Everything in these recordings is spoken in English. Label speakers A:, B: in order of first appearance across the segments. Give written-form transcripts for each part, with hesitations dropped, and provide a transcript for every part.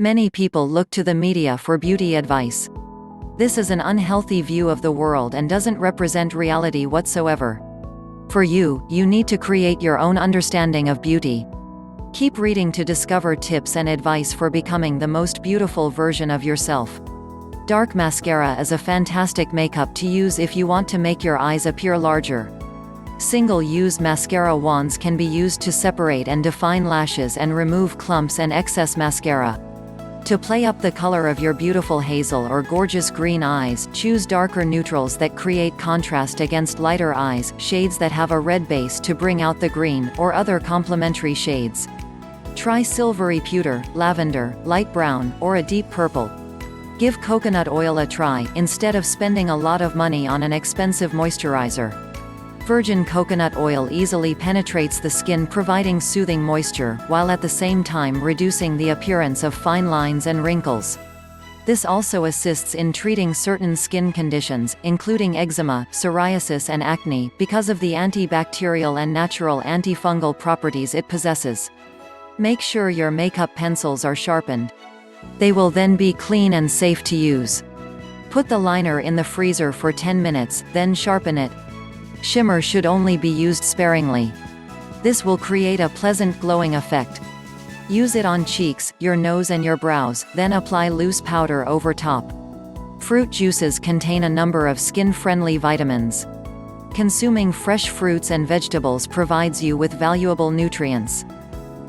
A: Many people look to the media for beauty advice. This is an unhealthy view of the world and doesn't represent reality whatsoever. For you, you need to create your own understanding of beauty. Keep reading to discover tips and advice for becoming the most beautiful version of yourself. Dark mascara is a fantastic makeup to use if you want to make your eyes appear larger. Single-use mascara wands can be used to separate and define lashes and remove clumps and excess mascara. To play up the color of your beautiful hazel or gorgeous green eyes, choose darker neutrals that create contrast against lighter eyes, shades that have a red base to bring out the green, or other complementary shades. Try silvery pewter, lavender, light brown, or a deep purple. Give coconut oil a try, instead of spending a lot of money on an expensive moisturizer. Virgin coconut oil easily penetrates the skin, providing soothing moisture, while at the same time reducing the appearance of fine lines and wrinkles. This also assists in treating certain skin conditions, including eczema, psoriasis and acne, because of the antibacterial and natural antifungal properties it possesses. Make sure your makeup pencils are sharpened. They will then be clean and safe to use. Put the liner in the freezer for 10 minutes, then sharpen it. Shimmer should only be used sparingly. This will create a pleasant glowing effect. Use it on cheeks, your nose and your brows, then apply loose powder over top. Fruit juices contain a number of skin-friendly vitamins. Consuming fresh fruits and vegetables provides you with valuable nutrients.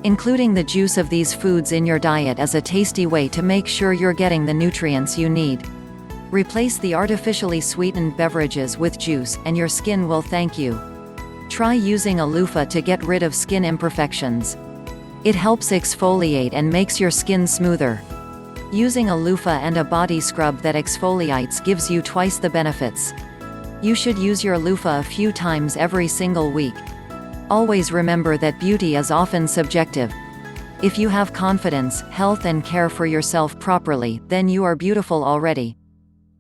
A: Including the juice of these foods in your diet is a tasty way to make sure you're getting the nutrients you need. Replace the artificially sweetened beverages with juice, and your skin will thank you. Try using a loofah to get rid of skin imperfections. It helps exfoliate and makes your skin smoother. Using a loofah and a body scrub that exfoliates gives you twice the benefits. You should use your loofah a few times every single week. Always remember that beauty is often subjective. If you have confidence, health and care for yourself properly, then you are beautiful already.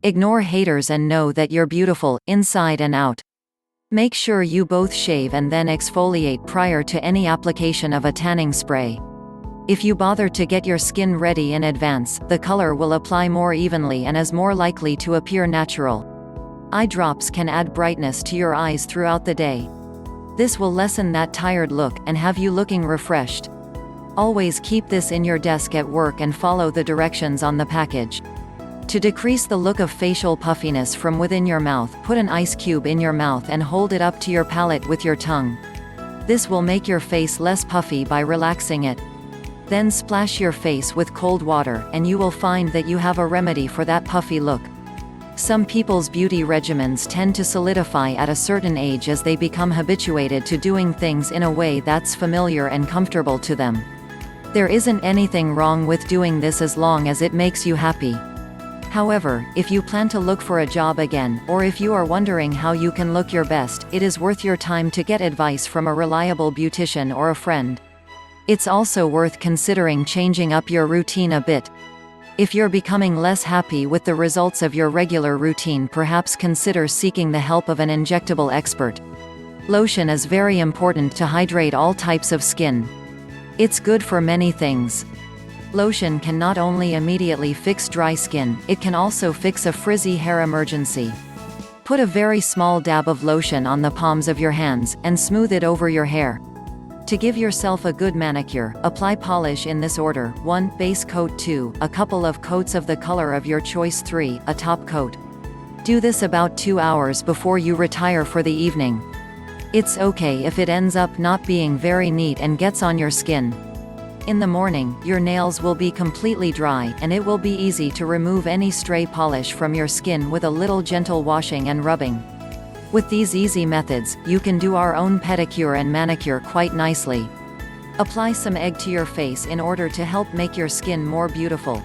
A: Ignore haters and know that you're beautiful, inside and out. Make sure you both shave and then exfoliate prior to any application of a tanning spray. If you bother to get your skin ready in advance, the color will apply more evenly and is more likely to appear natural. Eye drops can add brightness to your eyes throughout the day. This will lessen that tired look, and have you looking refreshed. Always keep this in your desk at work and follow the directions on the package. To decrease the look of facial puffiness from within your mouth, put an ice cube in your mouth and hold it up to your palate with your tongue. This will make your face less puffy by relaxing it. Then splash your face with cold water, and you will find that you have a remedy for that puffy look. Some people's beauty regimens tend to solidify at a certain age as they become habituated to doing things in a way that's familiar and comfortable to them. There isn't anything wrong with doing this as long as it makes you happy. However, if you plan to look for a job again, or if you are wondering how you can look your best, it is worth your time to get advice from a reliable beautician or a friend. It's also worth considering changing up your routine a bit. If you're becoming less happy with the results of your regular routine, perhaps consider seeking the help of an injectable expert. Lotion is very important to hydrate all types of skin. It's good for many things. Lotion can not only immediately fix dry skin, it can also fix a frizzy hair emergency. Put a very small dab of lotion on the palms of your hands, and smooth it over your hair. To give yourself a good manicure, apply polish in this order: 1. Base coat, 2. A couple of coats of the color of your choice, 3. A top coat. Do this about 2 hours before you retire for the evening. It's okay if it ends up not being very neat and gets on your skin. In the morning, your nails will be completely dry, and it will be easy to remove any stray polish from your skin with a little gentle washing and rubbing. With these easy methods, you can do our own pedicure and manicure quite nicely. Apply some egg to your face in order to help make your skin more beautiful.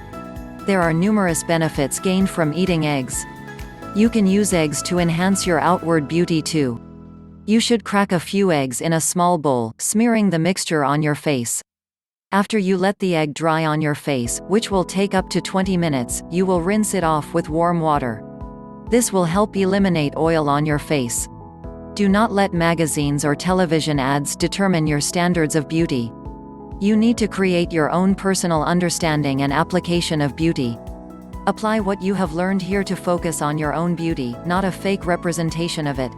A: There are numerous benefits gained from eating eggs. You can use eggs to enhance your outward beauty too. You should crack a few eggs in a small bowl, smearing the mixture on your face. After you let the egg dry on your face, which will take up to 20 minutes, you will rinse it off with warm water. This will help eliminate oil on your face. Do not let magazines or television ads determine your standards of beauty. You need to create your own personal understanding and application of beauty. Apply what you have learned here to focus on your own beauty, not a fake representation of it.